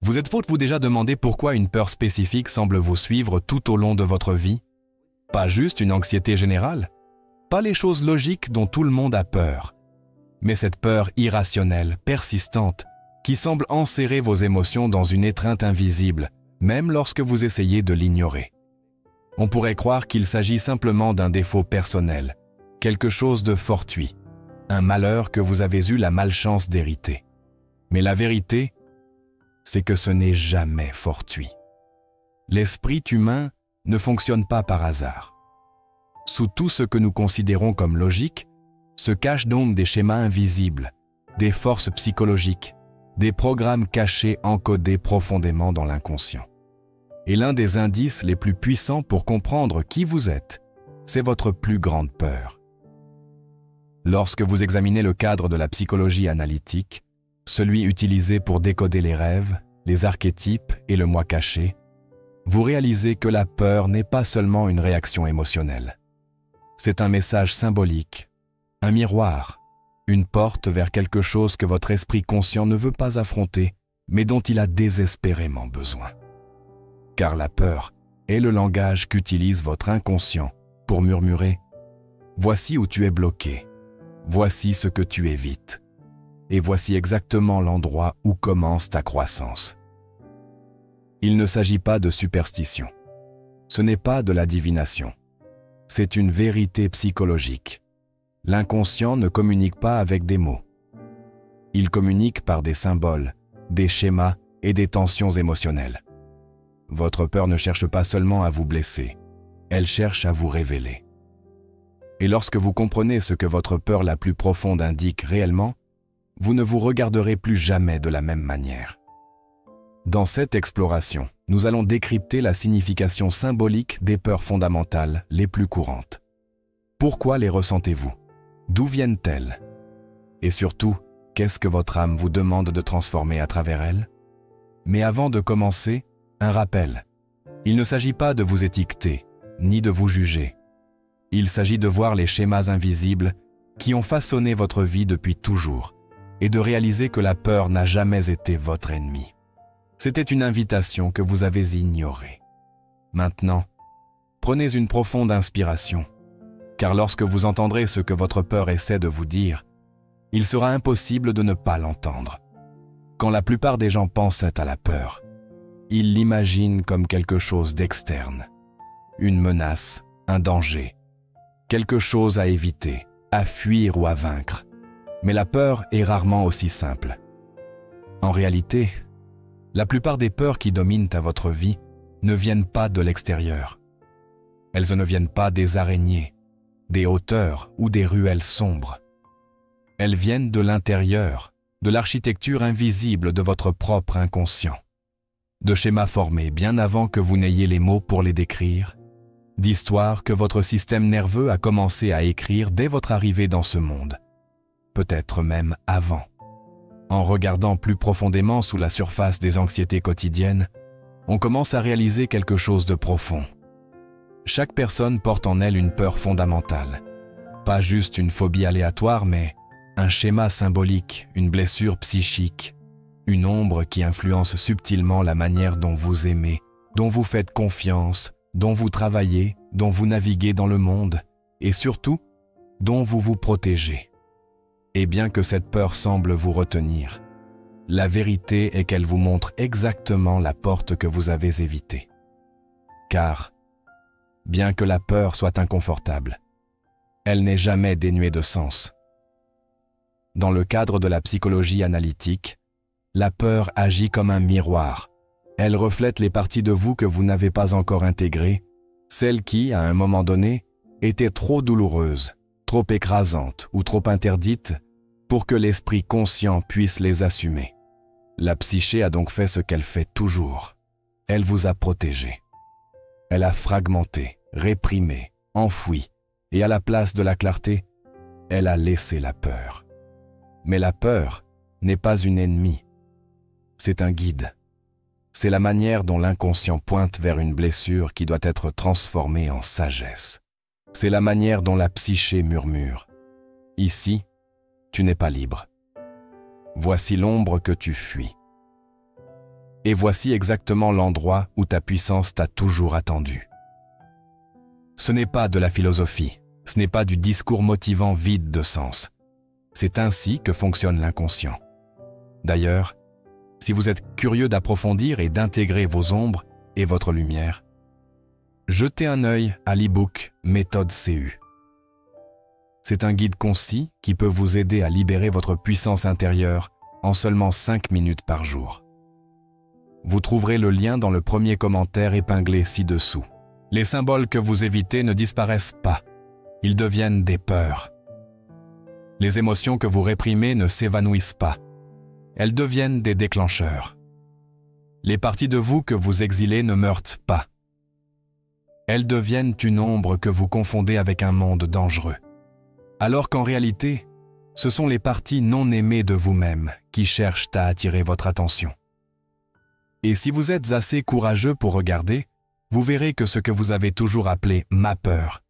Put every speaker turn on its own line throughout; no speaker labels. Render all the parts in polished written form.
Vous êtes-vous déjà demandé pourquoi une peur spécifique semble vous suivre tout au long de votre vie? Pas juste une anxiété générale, pas les choses logiques dont tout le monde a peur, mais cette peur irrationnelle, persistante, qui semble enserrer vos émotions dans une étreinte invisible, même lorsque vous essayez de l'ignorer. On pourrait croire qu'il s'agit simplement d'un défaut personnel, quelque chose de fortuit, un malheur que vous avez eu la malchance d'hériter. Mais la vérité, c'est que ce n'est jamais fortuit. L'esprit humain ne fonctionne pas par hasard. Sous tout ce que nous considérons comme logique, se cachent donc des schémas invisibles, des forces psychologiques, des programmes cachés encodés profondément dans l'inconscient. Et l'un des indices les plus puissants pour comprendre qui vous êtes, c'est votre plus grande peur. Lorsque vous examinez le cadre de la psychologie analytique, celui utilisé pour décoder les rêves, les archétypes et le moi caché, vous réalisez que la peur n'est pas seulement une réaction émotionnelle. C'est un message symbolique, un miroir, une porte vers quelque chose que votre esprit conscient ne veut pas affronter, mais dont il a désespérément besoin. Car la peur est le langage qu'utilise votre inconscient pour murmurer « Voici où tu es bloqué, voici ce que tu évites, et voici exactement l'endroit où commence ta croissance. » Il ne s'agit pas de superstition. Ce n'est pas de la divination. C'est une vérité psychologique. L'inconscient ne communique pas avec des mots. Il communique par des symboles, des schémas et des tensions émotionnelles. Votre peur ne cherche pas seulement à vous blesser, elle cherche à vous révéler. Et lorsque vous comprenez ce que votre peur la plus profonde indique réellement, vous ne vous regarderez plus jamais de la même manière. Dans cette exploration, nous allons décrypter la signification symbolique des peurs fondamentales les plus courantes. Pourquoi les ressentez-vous? D'où viennent-elles? Et surtout, qu'est-ce que votre âme vous demande de transformer à travers elles? Mais avant de commencer, un rappel. Il ne s'agit pas de vous étiqueter, ni de vous juger. Il s'agit de voir les schémas invisibles qui ont façonné votre vie depuis toujours et de réaliser que la peur n'a jamais été votre ennemi. C'était une invitation que vous avez ignorée. Maintenant, prenez une profonde inspiration, car lorsque vous entendrez ce que votre peur essaie de vous dire, il sera impossible de ne pas l'entendre. Quand la plupart des gens pensent à la peur, ils l'imaginent comme quelque chose d'externe, une menace, un danger, quelque chose à éviter, à fuir ou à vaincre. Mais la peur est rarement aussi simple. En réalité, la plupart des peurs qui dominent à votre vie ne viennent pas de l'extérieur. Elles ne viennent pas des araignées, des hauteurs ou des ruelles sombres. Elles viennent de l'intérieur, de l'architecture invisible de votre propre inconscient, de schémas formés bien avant que vous n'ayez les mots pour les décrire, d'histoires que votre système nerveux a commencé à écrire dès votre arrivée dans ce monde, peut-être même avant. En regardant plus profondément sous la surface des anxiétés quotidiennes, on commence à réaliser quelque chose de profond. Chaque personne porte en elle une peur fondamentale. Pas juste une phobie aléatoire, mais un schéma symbolique, une blessure psychique, une ombre qui influence subtilement la manière dont vous aimez, dont vous faites confiance, dont vous travaillez, dont vous naviguez dans le monde, et surtout, dont vous vous protégez. Et bien que cette peur semble vous retenir, la vérité est qu'elle vous montre exactement la porte que vous avez évitée. Car, bien que la peur soit inconfortable, elle n'est jamais dénuée de sens. Dans le cadre de la psychologie analytique, la peur agit comme un miroir. Elle reflète les parties de vous que vous n'avez pas encore intégrées, celles qui, à un moment donné, étaient trop douloureuses, trop écrasantes ou trop interdites pour que l'esprit conscient puisse les assumer. La psyché a donc fait ce qu'elle fait toujours. Elle vous a protégé. Elle a fragmenté, réprimé, enfoui, et à la place de la clarté, elle a laissé la peur. Mais la peur n'est pas une ennemie. C'est un guide. C'est la manière dont l'inconscient pointe vers une blessure qui doit être transformée en sagesse. C'est la manière dont la psyché murmure. Ici, tu n'es pas libre. Voici l'ombre que tu fuis. et voici exactement l'endroit où ta puissance t'a toujours attendu. Ce n'est pas de la philosophie, ce n'est pas du discours motivant vide de sens. C'est ainsi que fonctionne l'inconscient. D'ailleurs, si vous êtes curieux d'approfondir et d'intégrer vos ombres et votre lumière, jetez un œil à l'e-book Méthode CU. C'est un guide concis qui peut vous aider à libérer votre puissance intérieure en seulement 5 minutes par jour. Vous trouverez le lien dans le premier commentaire épinglé ci-dessous. Les symboles que vous évitez ne disparaissent pas, ils deviennent des peurs. Les émotions que vous réprimez ne s'évanouissent pas, elles deviennent des déclencheurs. Les parties de vous que vous exilez ne meurent pas. Elles deviennent une ombre que vous confondez avec un monde dangereux. Alors qu'en réalité, ce sont les parties non aimées de vous-même qui cherchent à attirer votre attention. Et si vous êtes assez courageux pour regarder, vous verrez que ce que vous avez toujours appelé « ma peur »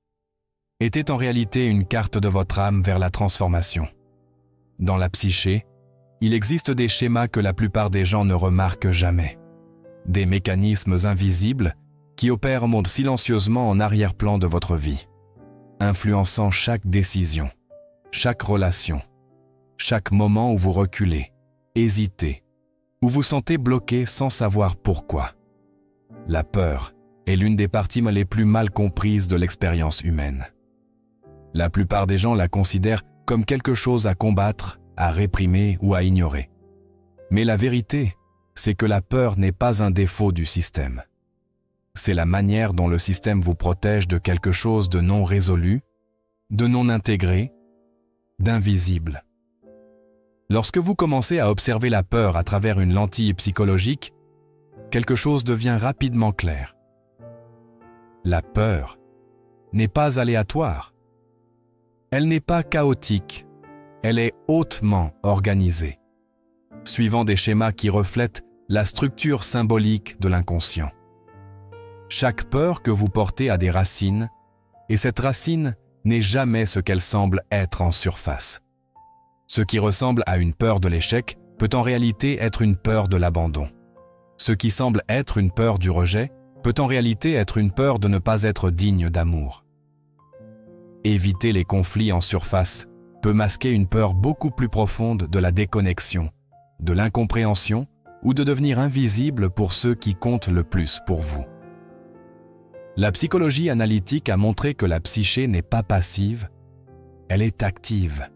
était en réalité une carte de votre âme vers la transformation. Dans la psyché, il existe des schémas que la plupart des gens ne remarquent jamais. Des mécanismes invisibles qui opèrent silencieusement en arrière-plan de votre vie, influençant chaque décision, chaque relation, chaque moment où vous reculez, hésitez, où vous sentez bloqué sans savoir pourquoi. La peur est l'une des parties les plus mal comprises de l'expérience humaine. La plupart des gens la considèrent comme quelque chose à combattre, à réprimer ou à ignorer. Mais la vérité, c'est que la peur n'est pas un défaut du système. C'est la manière dont le système vous protège de quelque chose de non résolu, de non intégré, d'invisible. Lorsque vous commencez à observer la peur à travers une lentille psychologique, quelque chose devient rapidement clair. La peur n'est pas aléatoire. Elle n'est pas chaotique. Elle est hautement organisée, suivant des schémas qui reflètent la structure symbolique de l'inconscient. Chaque peur que vous portez a des racines, et cette racine n'est jamais ce qu'elle semble être en surface. Ce qui ressemble à une peur de l'échec peut en réalité être une peur de l'abandon. Ce qui semble être une peur du rejet peut en réalité être une peur de ne pas être digne d'amour. Éviter les conflits en surface peut masquer une peur beaucoup plus profonde de la déconnexion, de l'incompréhension ou de devenir invisible pour ceux qui comptent le plus pour vous. La psychologie analytique a montré que la psyché n'est pas passive, elle est active.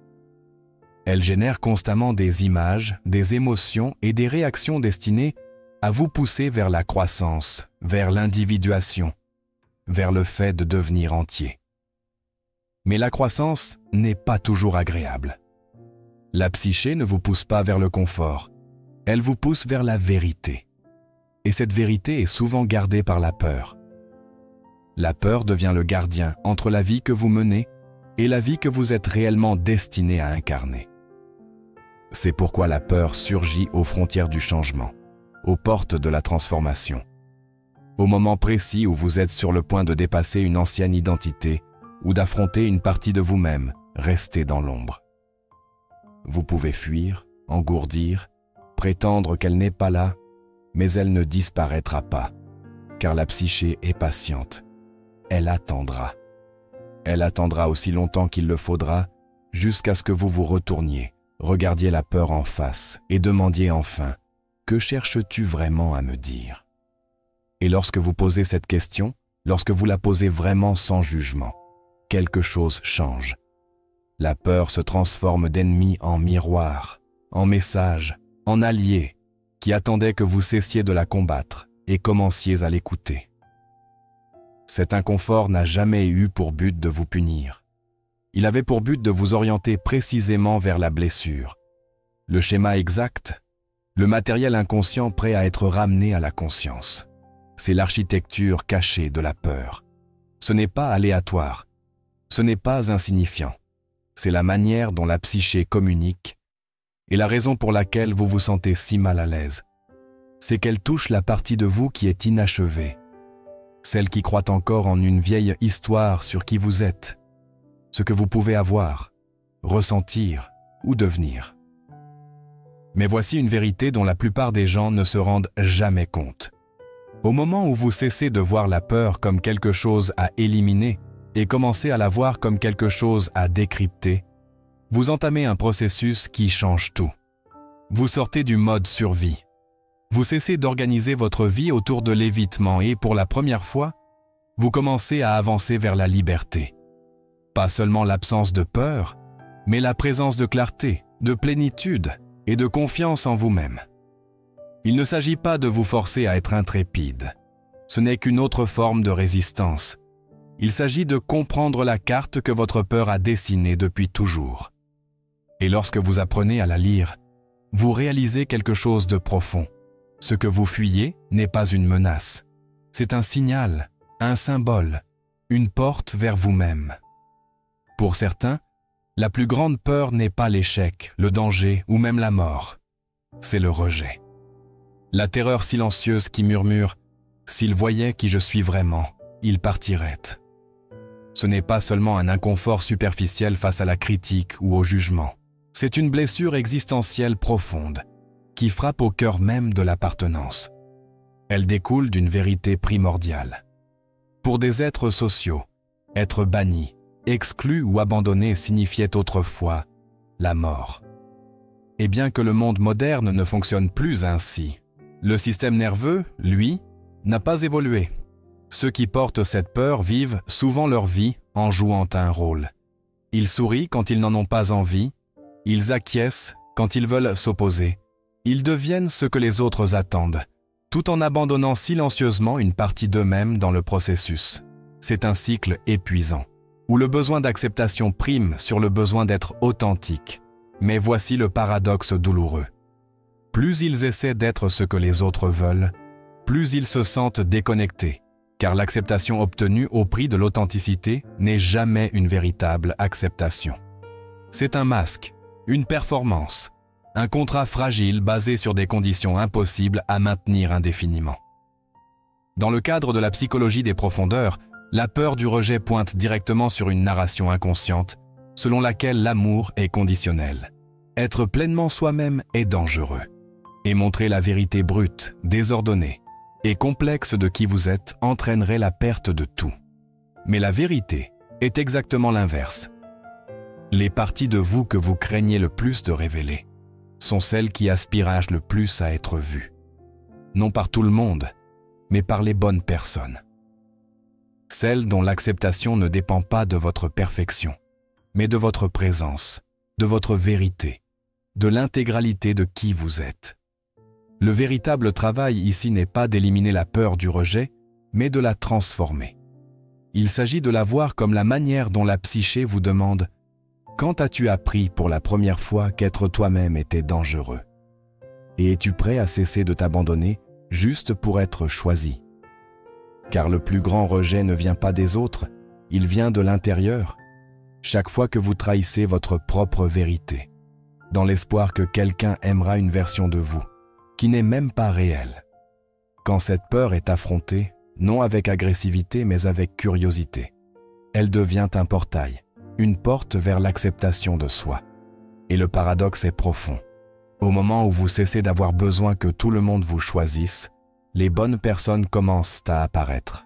Elle génère constamment des images, des émotions et des réactions destinées à vous pousser vers la croissance, vers l'individuation, vers le fait de devenir entier. Mais la croissance n'est pas toujours agréable. La psyché ne vous pousse pas vers le confort, elle vous pousse vers la vérité. Et cette vérité est souvent gardée par la peur. La peur devient le gardien entre la vie que vous menez et la vie que vous êtes réellement destiné à incarner. C'est pourquoi la peur surgit aux frontières du changement, aux portes de la transformation. Au moment précis où vous êtes sur le point de dépasser une ancienne identité ou d'affronter une partie de vous-même restée dans l'ombre. Vous pouvez fuir, engourdir, prétendre qu'elle n'est pas là, mais elle ne disparaîtra pas, car la psyché est patiente. Elle attendra. Elle attendra aussi longtemps qu'il le faudra, jusqu'à ce que vous vous retourniez, regardiez la peur en face et demandiez enfin « Que cherches-tu vraiment à me dire ?» Et lorsque vous posez cette question, lorsque vous la posez vraiment sans jugement, quelque chose change. La peur se transforme d'ennemi en miroir, en message, en allié, qui attendait que vous cessiez de la combattre et commenciez à l'écouter. Cet inconfort n'a jamais eu pour but de vous punir. Il avait pour but de vous orienter précisément vers la blessure. Le schéma exact, le matériel inconscient prêt à être ramené à la conscience. C'est l'architecture cachée de la peur. Ce n'est pas aléatoire, ce n'est pas insignifiant. C'est la manière dont la psyché communique et la raison pour laquelle vous vous sentez si mal à l'aise. C'est qu'elle touche la partie de vous qui est inachevée, celle qui croit encore en une vieille histoire sur qui vous êtes, ce que vous pouvez avoir, ressentir ou devenir. Mais voici une vérité dont la plupart des gens ne se rendent jamais compte. Au moment où vous cessez de voir la peur comme quelque chose à éliminer et commencez à la voir comme quelque chose à décrypter, vous entamez un processus qui change tout. Vous sortez du mode survie. Vous cessez d'organiser votre vie autour de l'évitement et, pour la première fois, vous commencez à avancer vers la liberté. Pas seulement l'absence de peur, mais la présence de clarté, de plénitude et de confiance en vous-même. Il ne s'agit pas de vous forcer à être intrépide. Ce n'est qu'une autre forme de résistance. Il s'agit de comprendre la carte que votre peur a dessinée depuis toujours. Et lorsque vous apprenez à la lire, vous réalisez quelque chose de profond. Ce que vous fuyez n'est pas une menace. C'est un signal, un symbole, une porte vers vous-même. Pour certains, la plus grande peur n'est pas l'échec, le danger ou même la mort. C'est le rejet. La terreur silencieuse qui murmure « S'il voyait qui je suis vraiment, il partirait ». Ce n'est pas seulement un inconfort superficiel face à la critique ou au jugement. C'est une blessure existentielle profonde qui frappe au cœur même de l'appartenance. Elle découle d'une vérité primordiale. Pour des êtres sociaux, être banni, exclu ou abandonné signifiait autrefois la mort. Et bien que le monde moderne ne fonctionne plus ainsi, le système nerveux, lui, n'a pas évolué. Ceux qui portent cette peur vivent souvent leur vie en jouant un rôle. Ils sourient quand ils n'en ont pas envie, ils acquiescent quand ils veulent s'opposer. Ils deviennent ce que les autres attendent, tout en abandonnant silencieusement une partie d'eux-mêmes dans le processus. C'est un cycle épuisant, où le besoin d'acceptation prime sur le besoin d'être authentique. Mais voici le paradoxe douloureux. Plus ils essaient d'être ce que les autres veulent, plus ils se sentent déconnectés, car l'acceptation obtenue au prix de l'authenticité n'est jamais une véritable acceptation. C'est un masque, une performance, un contrat fragile basé sur des conditions impossibles à maintenir indéfiniment. Dans le cadre de la psychologie des profondeurs, la peur du rejet pointe directement sur une narration inconsciente, selon laquelle l'amour est conditionnel. Être pleinement soi-même est dangereux. Et montrer la vérité brute, désordonnée et complexe de qui vous êtes entraînerait la perte de tout. Mais la vérité est exactement l'inverse. Les parties de vous que vous craignez le plus de révéler sont celles qui aspirent le plus à être vues. Non par tout le monde, mais par les bonnes personnes. Celles dont l'acceptation ne dépend pas de votre perfection, mais de votre présence, de votre vérité, de l'intégralité de qui vous êtes. Le véritable travail ici n'est pas d'éliminer la peur du rejet, mais de la transformer. Il s'agit de la voir comme la manière dont la psyché vous demande « Quand as-tu appris pour la première fois qu'être toi-même était dangereux ? Et es-tu prêt à cesser de t'abandonner juste pour être choisi ? Car le plus grand rejet ne vient pas des autres, il vient de l'intérieur. Chaque fois que vous trahissez votre propre vérité, dans l'espoir que quelqu'un aimera une version de vous, qui n'est même pas réelle. Quand cette peur est affrontée, non avec agressivité mais avec curiosité, elle devient un portail, une porte vers l'acceptation de soi. Et le paradoxe est profond. Au moment où vous cessez d'avoir besoin que tout le monde vous choisisse, les bonnes personnes commencent à apparaître.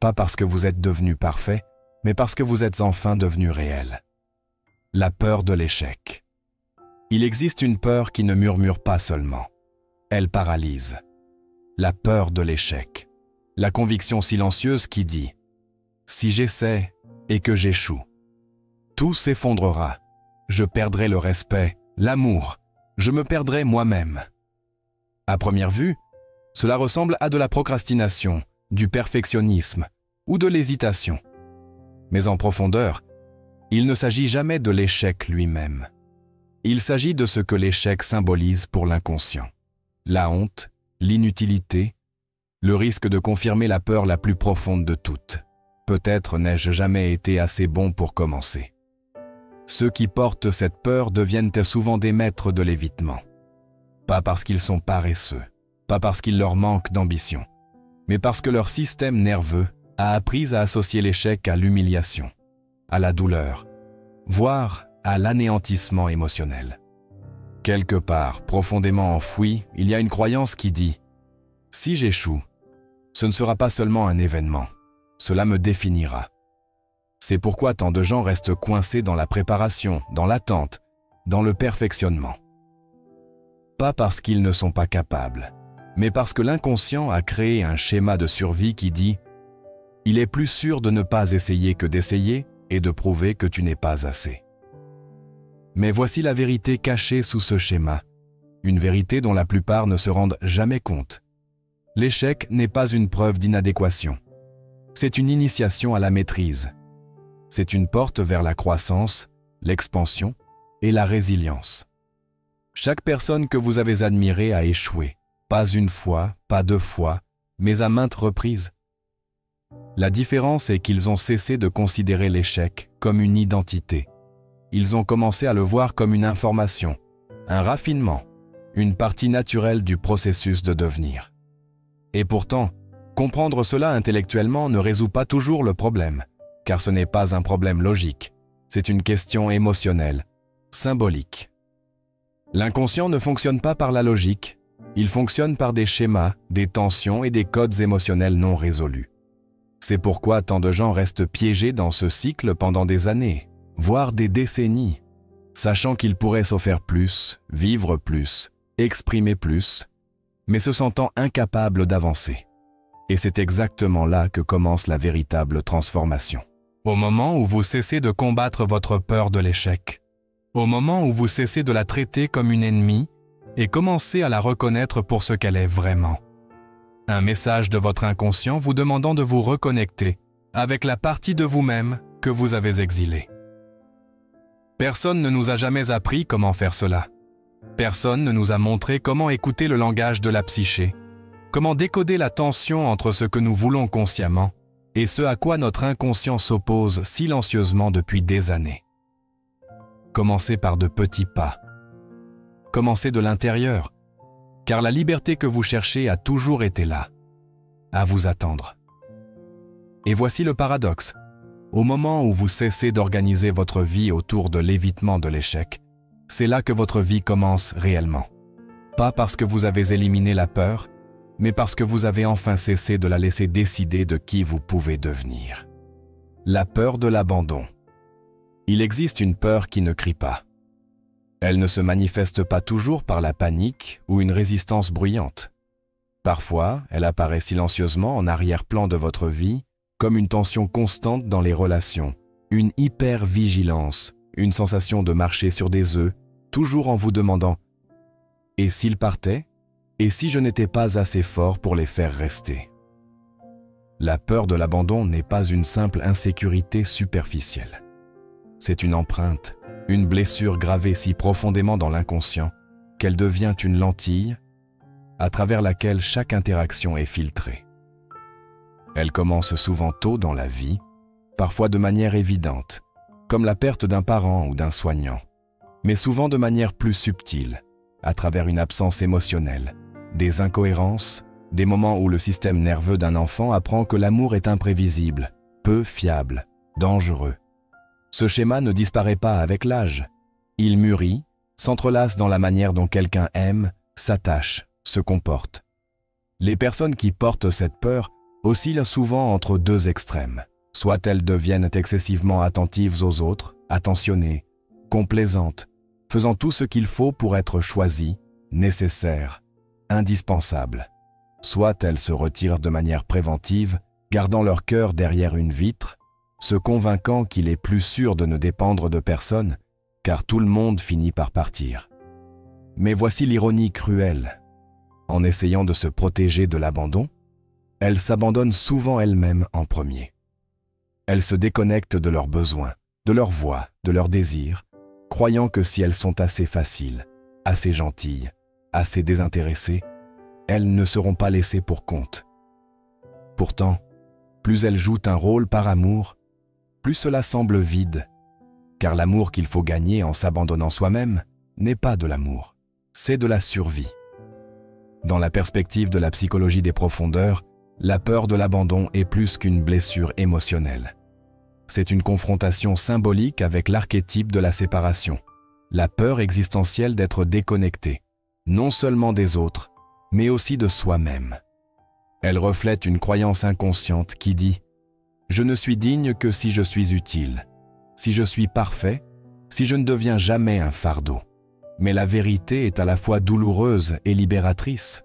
Pas parce que vous êtes devenu parfait, mais parce que vous êtes enfin devenu réel. La peur de l'échec. Il existe une peur qui ne murmure pas seulement. Elle paralyse. La peur de l'échec. La conviction silencieuse qui dit « Si j'essaie et que j'échoue, tout s'effondrera. Je perdrai le respect, l'amour. Je me perdrai moi-même. » À première vue, cela ressemble à de la procrastination, du perfectionnisme ou de l'hésitation. Mais en profondeur, il ne s'agit jamais de l'échec lui-même. Il s'agit de ce que l'échec symbolise pour l'inconscient. La honte, l'inutilité, le risque de confirmer la peur la plus profonde de toutes. Peut-être n'ai-je jamais été assez bon pour commencer. Ceux qui portent cette peur deviennent souvent des maîtres de l'évitement. Pas parce qu'ils sont paresseux, pas parce qu'il leur manque d'ambition, mais parce que leur système nerveux a appris à associer l'échec à l'humiliation, à la douleur, voire à l'anéantissement émotionnel. Quelque part, profondément enfoui, il y a une croyance qui dit « Si j'échoue, ce ne sera pas seulement un événement, cela me définira. » C'est pourquoi tant de gens restent coincés dans la préparation, dans l'attente, dans le perfectionnement. Pas parce qu'ils ne sont pas capables, mais parce que l'inconscient a créé un schéma de survie qui dit « Il est plus sûr de ne pas essayer que d'essayer et de prouver que tu n'es pas assez. » Mais voici la vérité cachée sous ce schéma, une vérité dont la plupart ne se rendent jamais compte. L'échec n'est pas une preuve d'inadéquation. C'est une initiation à la maîtrise. C'est une porte vers la croissance, l'expansion et la résilience. Chaque personne que vous avez admirée a échoué, pas une fois, pas deux fois, mais à maintes reprises. La différence est qu'ils ont cessé de considérer l'échec comme une identité. Ils ont commencé à le voir comme une information, un raffinement, une partie naturelle du processus de devenir. Et pourtant, comprendre cela intellectuellement ne résout pas toujours le problème, car ce n'est pas un problème logique, c'est une question émotionnelle, symbolique. L'inconscient ne fonctionne pas par la logique, il fonctionne par des schémas, des tensions et des codes émotionnels non résolus. C'est pourquoi tant de gens restent piégés dans ce cycle pendant des années, voire des décennies, sachant qu'ils pourraient s'offrir plus, vivre plus, exprimer plus, mais se sentant incapables d'avancer. Et c'est exactement là que commence la véritable transformation. Au moment où vous cessez de combattre votre peur de l'échec, au moment où vous cessez de la traiter comme une ennemie et commencez à la reconnaître pour ce qu'elle est vraiment. Un message de votre inconscient vous demandant de vous reconnecter avec la partie de vous-même que vous avez exilée. Personne ne nous a jamais appris comment faire cela. Personne ne nous a montré comment écouter le langage de la psyché, comment décoder la tension entre ce que nous voulons consciemment et ce à quoi notre inconscient s'oppose silencieusement depuis des années. Commencez par de petits pas. Commencez de l'intérieur, car la liberté que vous cherchez a toujours été là, à vous attendre. Et voici le paradoxe. Au moment où vous cessez d'organiser votre vie autour de l'évitement de l'échec, c'est là que votre vie commence réellement. Pas parce que vous avez éliminé la peur, mais parce que vous avez enfin cessé de la laisser décider de qui vous pouvez devenir. La peur de l'abandon. Il existe une peur qui ne crie pas. Elle ne se manifeste pas toujours par la panique ou une résistance bruyante. Parfois, elle apparaît silencieusement en arrière-plan de votre vie, comme une tension constante dans les relations, une hyper-vigilance, une sensation de marcher sur des œufs, toujours en vous demandant « Et s'ils partaient ? Et si je n'étais pas assez fort pour les faire rester ?» La peur de l'abandon n'est pas une simple insécurité superficielle. C'est une empreinte, une blessure gravée si profondément dans l'inconscient qu'elle devient une lentille à travers laquelle chaque interaction est filtrée. Elle commence souvent tôt dans la vie, parfois de manière évidente, comme la perte d'un parent ou d'un soignant, mais souvent de manière plus subtile, à travers une absence émotionnelle, des incohérences, des moments où le système nerveux d'un enfant apprend que l'amour est imprévisible, peu fiable, dangereux. Ce schéma ne disparaît pas avec l'âge. Il mûrit, s'entrelace dans la manière dont quelqu'un aime, s'attache, se comporte. Les personnes qui portent cette peur oscillent souvent entre deux extrêmes. Soit elles deviennent excessivement attentives aux autres, attentionnées, complaisantes, faisant tout ce qu'il faut pour être choisies, nécessaires, indispensables. Soit elles se retirent de manière préventive, gardant leur cœur derrière une vitre, se convainquant qu'il est plus sûr de ne dépendre de personne, car tout le monde finit par partir. Mais voici l'ironie cruelle. En essayant de se protéger de l'abandon, elles s'abandonnent souvent elles-mêmes en premier. Elles se déconnectent de leurs besoins, de leur voix, de leurs désirs, croyant que si elles sont assez faciles, assez gentilles, assez désintéressées, elles ne seront pas laissées pour compte. Pourtant, plus elles jouent un rôle par amour, plus cela semble vide, car l'amour qu'il faut gagner en s'abandonnant soi-même n'est pas de l'amour, c'est de la survie. Dans la perspective de la psychologie des profondeurs, la peur de l'abandon est plus qu'une blessure émotionnelle. C'est une confrontation symbolique avec l'archétype de la séparation, la peur existentielle d'être déconnecté, non seulement des autres, mais aussi de soi-même. Elle reflète une croyance inconsciente qui dit « Je ne suis digne que si je suis utile, si je suis parfait, si je ne deviens jamais un fardeau. » Mais la vérité est à la fois douloureuse et libératrice.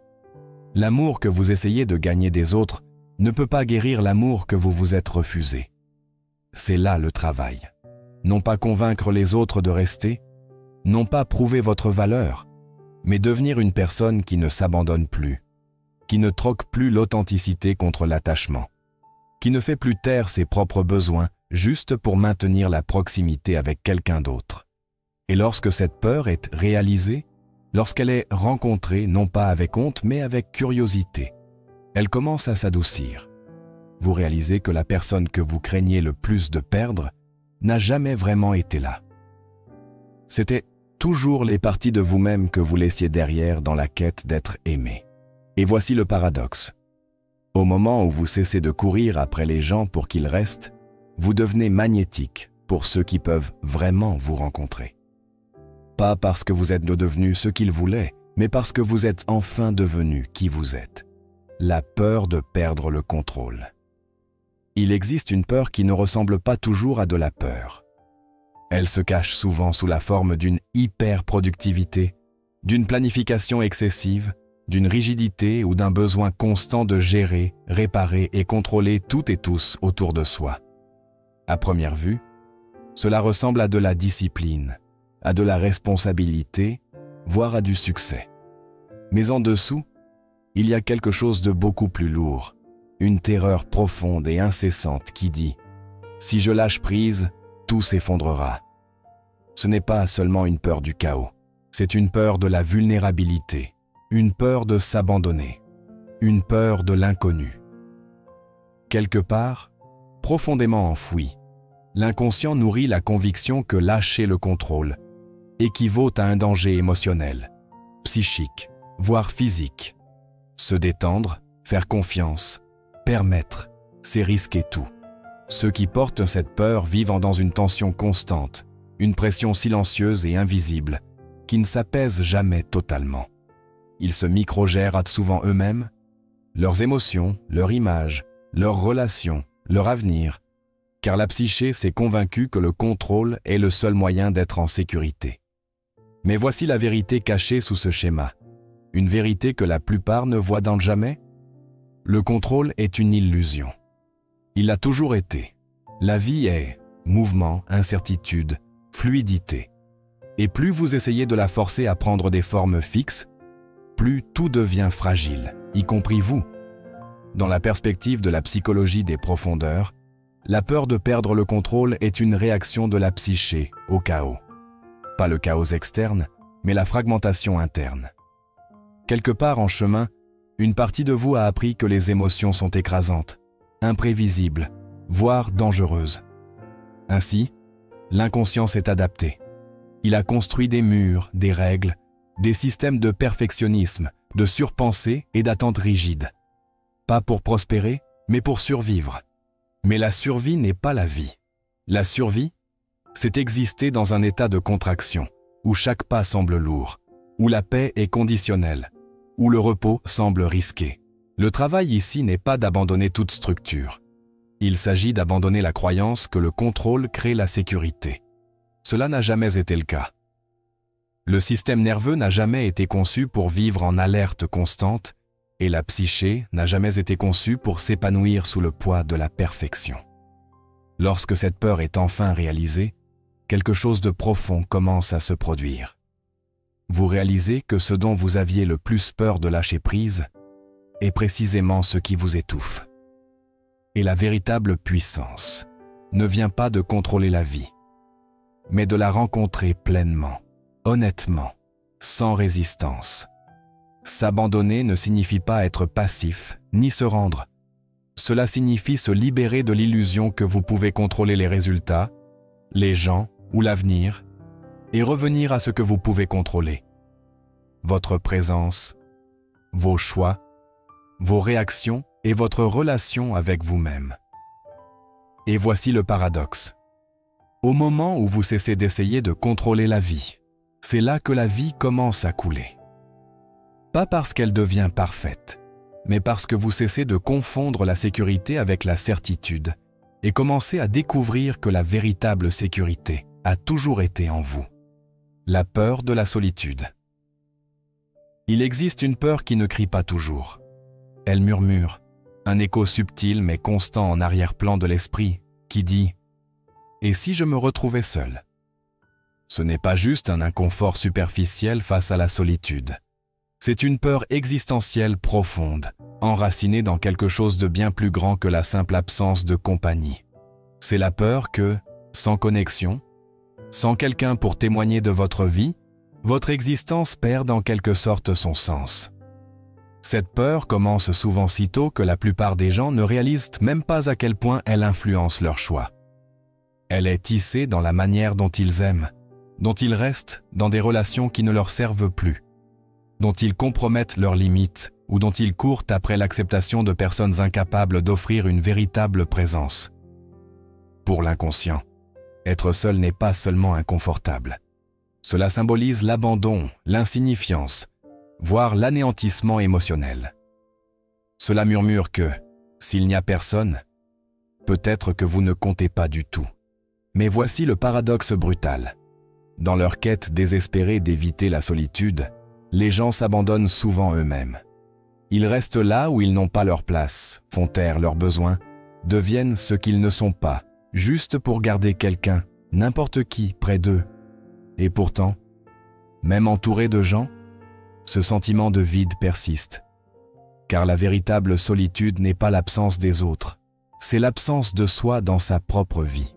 L'amour que vous essayez de gagner des autres ne peut pas guérir l'amour que vous vous êtes refusé. C'est là le travail. Non pas convaincre les autres de rester, non pas prouver votre valeur, mais devenir une personne qui ne s'abandonne plus, qui ne troque plus l'authenticité contre l'attachement, qui ne fait plus taire ses propres besoins juste pour maintenir la proximité avec quelqu'un d'autre. Et lorsque cette peur est réalisée, lorsqu'elle est rencontrée non pas avec honte mais avec curiosité, elle commence à s'adoucir. Vous réalisez que la personne que vous craignez le plus de perdre n'a jamais vraiment été là. C'était toujours les parties de vous-même que vous laissiez derrière dans la quête d'être aimé. Et voici le paradoxe. Au moment où vous cessez de courir après les gens pour qu'ils restent, vous devenez magnétique pour ceux qui peuvent vraiment vous rencontrer. Pas parce que vous êtes devenu ce qu'ils voulaient, mais parce que vous êtes enfin devenu qui vous êtes. La peur de perdre le contrôle. Il existe une peur qui ne ressemble pas toujours à de la peur. Elle se cache souvent sous la forme d'une hyper-productivité, d'une planification excessive, d'une rigidité ou d'un besoin constant de gérer, réparer et contrôler tout et tous autour de soi. À première vue, cela ressemble à de la discipline, à de la responsabilité, voire à du succès. Mais en dessous, il y a quelque chose de beaucoup plus lourd, une terreur profonde et incessante qui dit « Si je lâche prise, tout s'effondrera ». Ce n'est pas seulement une peur du chaos, c'est une peur de la vulnérabilité, une peur de s'abandonner, une peur de l'inconnu. Quelque part, profondément enfoui, l'inconscient nourrit la conviction que lâcher le contrôle équivaut à un danger émotionnel, psychique, voire physique. Se détendre, faire confiance, permettre, c'est risquer tout. Ceux qui portent cette peur vivent dans une tension constante, une pression silencieuse et invisible, qui ne s'apaise jamais totalement. Ils se microgèrent souvent eux-mêmes, leurs émotions, leur image, leurs relations, leur avenir, car la psyché s'est convaincue que le contrôle est le seul moyen d'être en sécurité. Mais voici la vérité cachée sous ce schéma, une vérité que la plupart ne voient dans le jamais. Le contrôle est une illusion. Il a toujours été. La vie est mouvement, incertitude, fluidité. Et plus vous essayez de la forcer à prendre des formes fixes, plus tout devient fragile, y compris vous. Dans la perspective de la psychologie des profondeurs, la peur de perdre le contrôle est une réaction de la psyché au chaos. Pas le chaos externe, mais la fragmentation interne. Quelque part en chemin, une partie de vous a appris que les émotions sont écrasantes, imprévisibles, voire dangereuses. Ainsi, l'inconscient s'est adapté. Il a construit des murs, des règles, des systèmes de perfectionnisme, de surpensée et d'attente rigide. Pas pour prospérer, mais pour survivre. Mais la survie n'est pas la vie. La survie, c'est exister dans un état de contraction, où chaque pas semble lourd, où la paix est conditionnelle, où le repos semble risqué. Le travail ici n'est pas d'abandonner toute structure. Il s'agit d'abandonner la croyance que le contrôle crée la sécurité. Cela n'a jamais été le cas. Le système nerveux n'a jamais été conçu pour vivre en alerte constante et la psyché n'a jamais été conçue pour s'épanouir sous le poids de la perfection. Lorsque cette peur est enfin réalisée, quelque chose de profond commence à se produire. Vous réalisez que ce dont vous aviez le plus peur de lâcher prise est précisément ce qui vous étouffe. Et la véritable puissance ne vient pas de contrôler la vie, mais de la rencontrer pleinement, honnêtement, sans résistance. S'abandonner ne signifie pas être passif, ni se rendre. Cela signifie se libérer de l'illusion que vous pouvez contrôler les résultats, les gens ou l'avenir, et revenir à ce que vous pouvez contrôler. Votre présence, vos choix, vos réactions et votre relation avec vous-même. Et voici le paradoxe. Au moment où vous cessez d'essayer de contrôler la vie, c'est là que la vie commence à couler. Pas parce qu'elle devient parfaite, mais parce que vous cessez de confondre la sécurité avec la certitude et commencez à découvrir que la véritable sécurité a toujours été en vous. La peur de la solitude. Il existe une peur qui ne crie pas toujours. Elle murmure, un écho subtil mais constant en arrière-plan de l'esprit, qui dit « Et si je me retrouvais seul ?» Ce n'est pas juste un inconfort superficiel face à la solitude. C'est une peur existentielle profonde, enracinée dans quelque chose de bien plus grand que la simple absence de compagnie. C'est la peur que, sans connexion, sans quelqu'un pour témoigner de votre vie, votre existence perd en quelque sorte son sens. Cette peur commence souvent si tôt que la plupart des gens ne réalisent même pas à quel point elle influence leur choix. Elle est tissée dans la manière dont ils aiment, dont ils restent dans des relations qui ne leur servent plus, dont ils compromettent leurs limites ou dont ils courent après l'acceptation de personnes incapables d'offrir une véritable présence. Pour l'inconscient, être seul n'est pas seulement inconfortable. Cela symbolise l'abandon, l'insignifiance, voire l'anéantissement émotionnel. Cela murmure que, s'il n'y a personne, peut-être que vous ne comptez pas du tout. Mais voici le paradoxe brutal. Dans leur quête désespérée d'éviter la solitude, les gens s'abandonnent souvent eux-mêmes. Ils restent là où ils n'ont pas leur place, font taire leurs besoins, deviennent ce qu'ils ne sont pas, juste pour garder quelqu'un, n'importe qui, près d'eux. Et pourtant, même entourés de gens, ce sentiment de vide persiste. Car la véritable solitude n'est pas l'absence des autres, c'est l'absence de soi dans sa propre vie.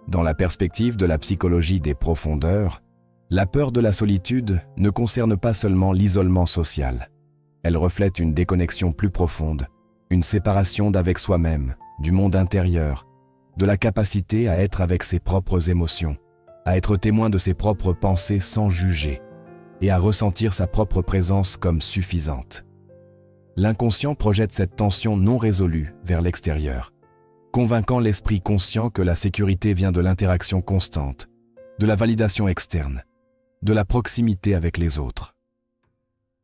Dans la perspective de la psychologie des profondeurs, la peur de la solitude ne concerne pas seulement l'isolement social. Elle reflète une déconnexion plus profonde, une séparation d'avec soi-même, du monde intérieur, de la capacité à être avec ses propres émotions, à être témoin de ses propres pensées sans juger, et à ressentir sa propre présence comme suffisante. L'inconscient projette cette tension non résolue vers l'extérieur, convainquant l'esprit conscient que la sécurité vient de l'interaction constante, de la validation externe, de la proximité avec les autres.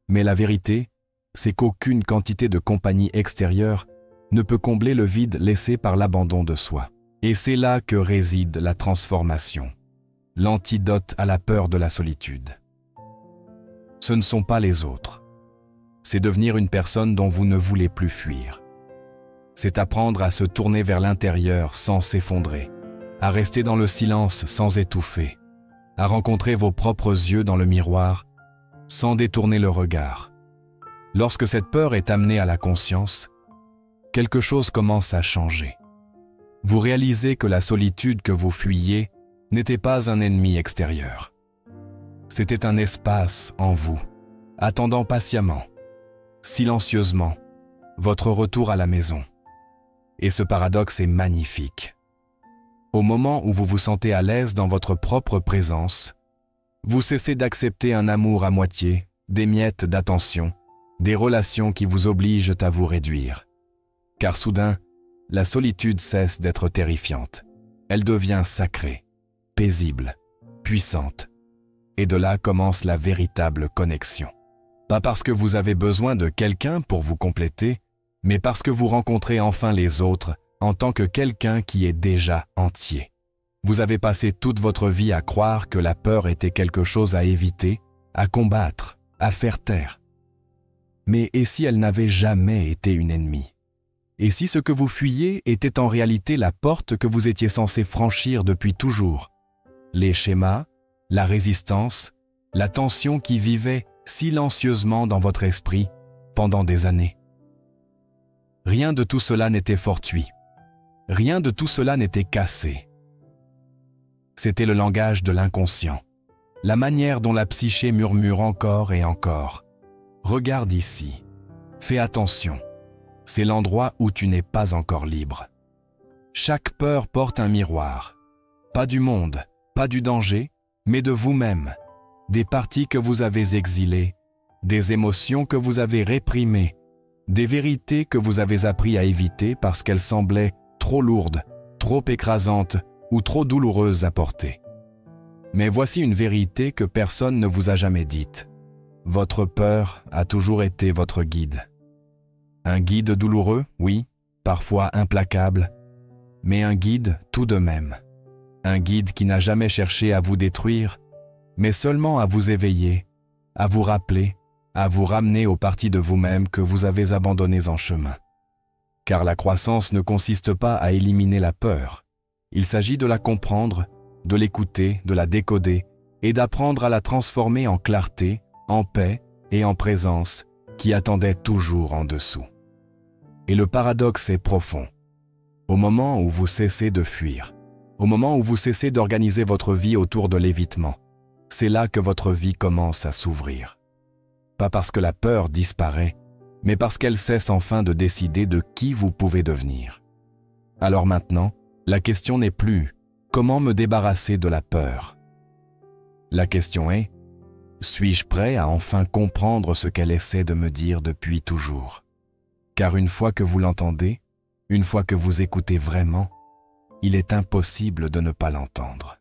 Mais la vérité, c'est qu'aucune quantité de compagnie extérieure ne peut combler le vide laissé par l'abandon de soi. Et c'est là que réside la transformation, l'antidote à la peur de la solitude. Ce ne sont pas les autres. C'est devenir une personne dont vous ne voulez plus fuir. C'est apprendre à se tourner vers l'intérieur sans s'effondrer, à rester dans le silence sans étouffer, à rencontrer vos propres yeux dans le miroir sans détourner le regard. Lorsque cette peur est amenée à la conscience, quelque chose commence à changer. Vous réalisez que la solitude que vous fuyiez n'était pas un ennemi extérieur. C'était un espace en vous, attendant patiemment, silencieusement, votre retour à la maison. Et ce paradoxe est magnifique. Au moment où vous vous sentez à l'aise dans votre propre présence, vous cessez d'accepter un amour à moitié, des miettes d'attention, des relations qui vous obligent à vous réduire. Car soudain, la solitude cesse d'être terrifiante. Elle devient sacrée, paisible, puissante. Et de là commence la véritable connexion. Pas parce que vous avez besoin de quelqu'un pour vous compléter, mais parce que vous rencontrez enfin les autres en tant que quelqu'un qui est déjà entier. Vous avez passé toute votre vie à croire que la peur était quelque chose à éviter, à combattre, à faire taire. Mais et si elle n'avait jamais été une ennemie? Et si ce que vous fuyiez était en réalité la porte que vous étiez censé franchir depuis toujours? Les schémas, la résistance, la tension qui vivait silencieusement dans votre esprit pendant des années. Rien de tout cela n'était fortuit. Rien de tout cela n'était cassé. C'était le langage de l'inconscient, la manière dont la psyché murmure encore et encore. Regarde ici, fais attention, c'est l'endroit où tu n'es pas encore libre. Chaque peur porte un miroir, pas du monde, pas du danger, mais de vous-même, des parties que vous avez exilées, des émotions que vous avez réprimées, des vérités que vous avez appris à éviter parce qu'elles semblaient trop lourdes, trop écrasantes ou trop douloureuses à porter. Mais voici une vérité que personne ne vous a jamais dite. Votre peur a toujours été votre guide. Un guide douloureux, oui, parfois implacable, mais un guide tout de même. Un guide qui n'a jamais cherché à vous détruire, mais seulement à vous éveiller, à vous rappeler, à vous ramener aux parties de vous-même que vous avez abandonnées en chemin. Car la croissance ne consiste pas à éliminer la peur. Il s'agit de la comprendre, de l'écouter, de la décoder et d'apprendre à la transformer en clarté, en paix et en présence qui attendait toujours en dessous. Et le paradoxe est profond. Au moment où vous cessez de fuir, au moment où vous cessez d'organiser votre vie autour de l'évitement, c'est là que votre vie commence à s'ouvrir. Pas parce que la peur disparaît, mais parce qu'elle cesse enfin de décider de qui vous pouvez devenir. Alors maintenant, la question n'est plus « Comment me débarrasser de la peur ?» La question est « Suis-je prêt à enfin comprendre ce qu'elle essaie de me dire depuis toujours ?» Car une fois que vous l'entendez, une fois que vous écoutez vraiment, il est impossible de ne pas l'entendre.